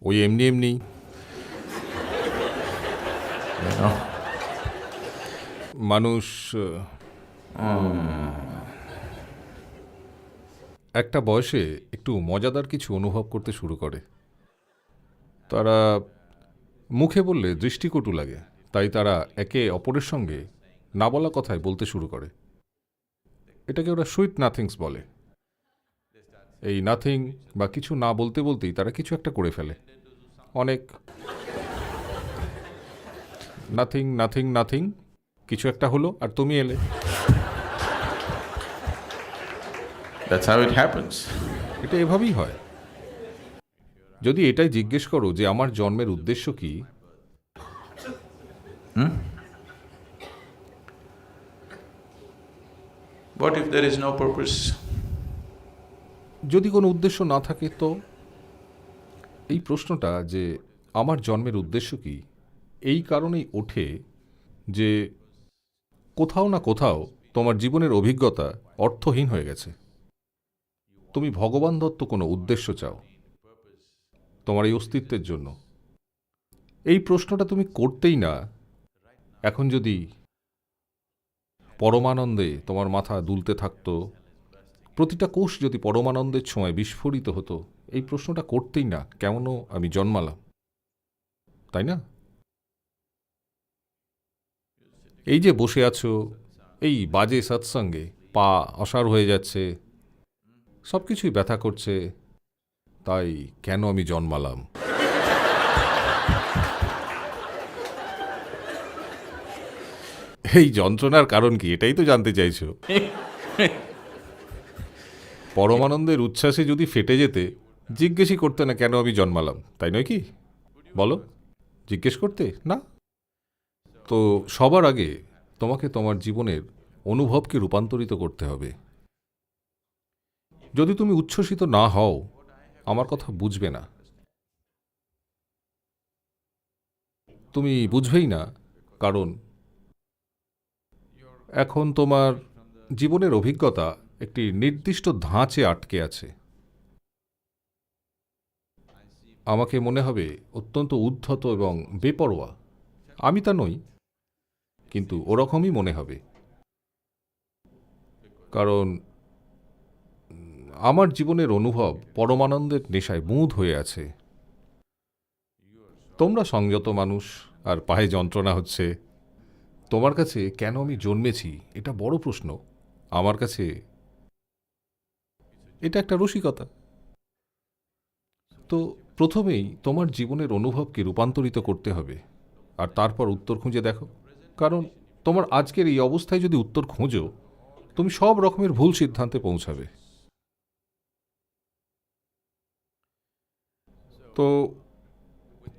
ওই এমনি এমনি You know? মানুষ একটা বয়সে একটু মজাদার কিছু অনুভব করতে শুরু করে। তারা মুখে বললে দৃষ্টিকটু লাগে, তাই তারা একে অপরের সঙ্গে না বলা কথায় বলতে শুরু করে। এটাকে ওরা সুইট নাথিংস বলে। এই নাথিং বা কিছু না বলতে বলতেই তারা কিছু একটা করে ফেলে। অনেক নাথিং নাথিং নাথিং, কিছু একটা হলো আর তুমি এলে। That's how it happens. এটা এভাবেই হয়। যদি এটাই জিজ্ঞেস করো যে আমার জন্মের উদ্দেশ্য কি, What if there is no purpose? যদি কোনো উদ্দেশ্য না থাকে, তো এই প্রশ্নটা যে আমার জন্মের উদ্দেশ্য কি, এই কারণেই ওঠে যে কোথাও না কোথাও তোমার জীবনের অভিজ্ঞতা অর্থহীন হয়ে গেছে। তুমি ভগবান দত্ত কোনো উদ্দেশ্য চাও তোমার এই অস্তিত্বের জন্য। এই প্রশ্নটা তুমি করতেই না। এখন যদি পরমানন্দে তোমার মাথা দুলতে থাকতো, প্রতিটা কোষ যদি পরমানন্দের সময় বিস্ফোরিত হতো, এই প্রশ্নটা করতেই না কেমনও আমি জন্মালাম, তাই না? এই যে বসে আছো এই বাজে সৎসঙ্গে, পা অসাড় হয়ে যাচ্ছে, সব কিছুই ব্যথা করছে, তাই কেন আমি জন্মালাম? এই যন্ত্রণার কারণ কি, এটাই তো জানতে চাইছো। পরমানন্দের উচ্ছ্বাসে যদি ফেটে যেতে, জিজ্ঞেসই করতে না কেন আমি জন্মালাম, তাই নয় কি? বলো, জিজ্ঞেস করতে না? তো সবার আগে তোমাকে তোমার জীবনের অনুভবকে রূপান্তরিত করতে হবে। যদি তুমি উচ্ছ্বসিত না হও, আমার কথা বুঝবে না। তুমি বুঝবেই না, কারণ এখন তোমার জীবনের অভিজ্ঞতা একটি নির্দিষ্ট ধাঁচে আটকে আছে। আমাকে মনে হবে অত্যন্ত উদ্ধত এবং বেপরোয়া। আমি তা নই, কিন্তু ওরকমই মনে হবে। কারণ আমার জীবনের অনুভব পরমানন্দের নেশায় বুঁদ হয়ে আছে। তোমরা সংযত মানুষ, আর পায়ে যন্ত্রণা হচ্ছে। তোমার কাছে কেন আমি জন্মেছি এটা বড় প্রশ্ন। আমার কাছে এটা একটা রসিকতা। তো প্রথমেই তোমার জীবনের অনুভবকে রূপান্তরিত করতে হবে, আর তারপর উত্তর খুঁজে দেখো। কারণ তোমার আজকের এই অবস্থায় যদি উত্তর খোঁজো, তুমি সব রকমের ভুল সিদ্ধান্তে পৌঁছাবে। তো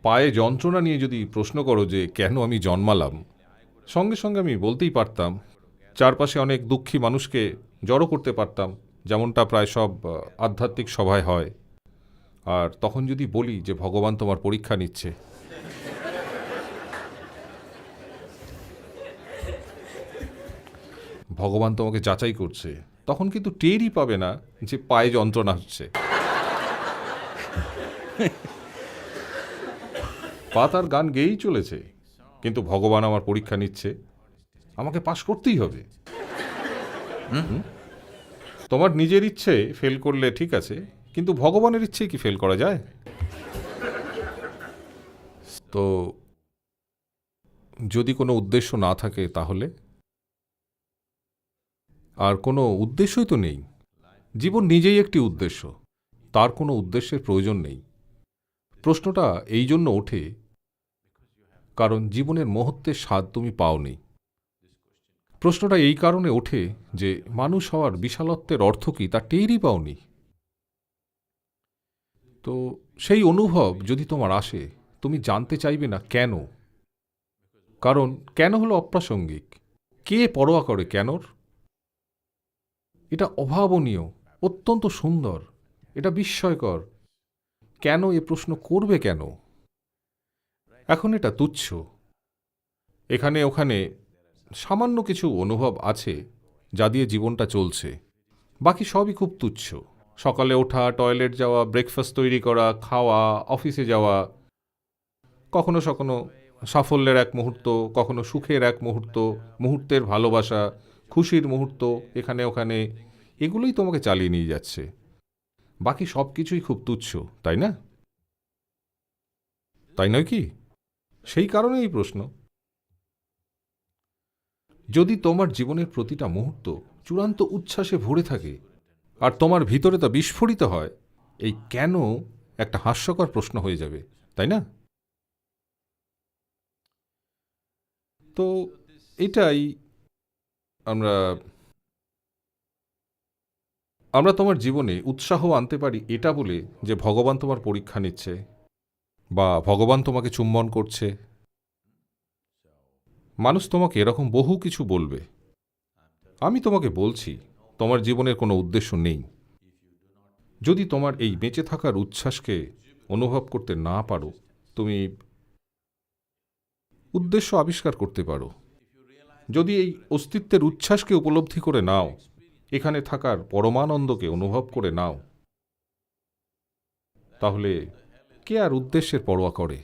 পায়ে যন্ত্রণা নিয়ে যদি প্রশ্ন করো যে কেন আমি জন্মালাম, সঙ্গে সঙ্গে আমি বলতেই পারতাম, চারপাশে অনেক দুঃখী মানুষকে জড়ো করতে পারতাম, যেমনটা প্রায় সব আধ্যাত্মিক সভায় হয়। আর তখন যদি বলি যে ভগবান তোমার পরীক্ষা নিচ্ছে, ভগবান তোমাকে যাচাই করছে, তখন কিন্তু টেরই পাবে না যে পায়ে যন্ত্রণা হচ্ছে। পা তার গান গেয়েই চলেছে, কিন্তু ভগবান আমার পরীক্ষা নিচ্ছে, আমাকে পাশ করতেই হবে। তোমার নিজের ইচ্ছে ফেল করলে ঠিক আছে, কিন্তু ভগবানের ইচ্ছে কি ফেল করা যায়? তো যদি কোনো উদ্দেশ্য না থাকে, তাহলে আর কোনো উদ্দেশ্যই তো নেই। জীবন নিজেই একটি উদ্দেশ্য, তার কোনো উদ্দেশ্যের প্রয়োজন নেই। প্রশ্নটা এই জন্য ওঠে কারণ জীবনের মুহূর্তের স্বাদ তুমি পাওনি। প্রশ্নটা এই কারণে ওঠে যে মানুষ হওয়ার বিশালত্বের অর্থ কি তা টেরই পাওনি। তো সেই অনুভব যদি তোমার আসে, তুমি জানতে চাইবে না কেন। কারণ কেন হলো অপ্রাসঙ্গিক। কে পরোয়া করে কেনর? এটা অভাবনীয়, অত্যন্ত সুন্দর, এটা বিস্ময়কর। কেন এ প্রশ্ন করবে কেন? এখন এটা তুচ্ছ। এখানে ওখানে সামান্য কিছু অনুভব আছে যা দিয়ে জীবনটা চলছে, বাকি সবই খুব তুচ্ছ। সকালে ওঠা, টয়লেট যাওয়া, ব্রেকফাস্ট তৈরি করা, খাওয়া, অফিসে যাওয়া, কখনো সখনো সাফল্যের এক মুহূর্ত, কখনো সুখের এক মুহূর্ত, মুহূর্তের ভালোবাসা, খুশির মুহূর্ত এখানে ওখানে, এগুলোই তোমাকে চালিয়ে নিয়ে যাচ্ছে। বাকি সব কিছুই খুব তুচ্ছ, তাই না? তাই নয় কি? সেই কারণে এই প্রশ্ন। যদি তোমার জীবনের প্রতিটা মুহূর্ত চূড়ান্ত উচ্ছ্বাসে ভরে থাকে আর তোমার ভিতরে তা বিস্ফোরিত হয়, এই কেন একটা হাস্যকর প্রশ্ন হয়ে যাবে, তাই না? তো এটাই আমরা আমরা তোমার জীবনে উৎসাহ আনতে পারি এটা বলে যে ভগবান তোমার পরীক্ষা নিচ্ছে বা ভগবান তোমাকে চুম্বন করছে। মানুষ তোমাকে এরকম বহু কিছু বলবে। আমি তোমাকে বলছি, তোমার জীবনের কোনো উদ্দেশ্য নেই। যদি তোমার এই বেঁচে থাকার উচ্ছ্বাসকে অনুভব করতে না পারো, তুমি উদ্দেশ্য আবিষ্কার করতে পারো। যদি এই অস্তিত্বের উচ্ছ্বাসকে উপলব্ধি করে নাও, এখানে থাকার পরমানন্দকে অনুভব করে নাও, তাহলে কে আর উদ্দেশ্যের পরোয়া করে?